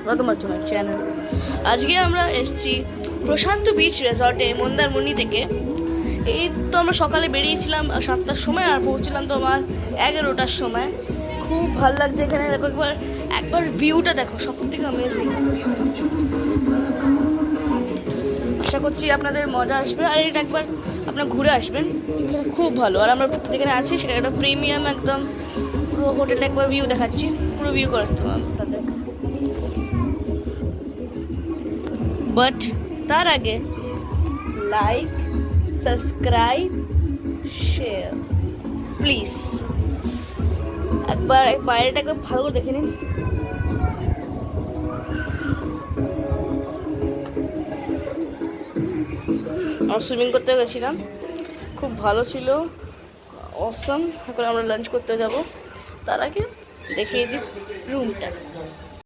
Welcome back to my channel. আজকে আমরা এসেছি প্রশান্ত বিচ রিসর্টে মন্দারমণি থেকে। এই তো আমরা সকালে বেরিয়েছিলাম 7টার সময় আর পৌঁছলাম তোমার 11টার সময়। খুব ভালো লাগছে এখানে। দেখো একবার ভিউটা দেখো, সব থেকে অ্যামেজিং। আশা করছি আপনাদের মজা আসবে আর এটা একবার আপনারা ঘুরে আসবেন। এখানে খুব ভালো। আর আমরা যেখানে আছি সেখানে একটা প্রিমিয়াম একদম পুরো হোটেলে একবার ভিউ দেখাচ্ছি, পুরো ভিউ করে আপনাদের। বাট তার আগে লাইক, সাবস্ক্রাইব, শেয়ার প্লিজ। একবার বাইরেটা একবার ভালো করে দেখে নিন। আমরা সুইমিং করতে গেছিলাম, খুব ভালো ছিল, অসম। এখন আমরা লাঞ্চ করতে যাব। তার আগে দেখিয়ে দিই রুমটা।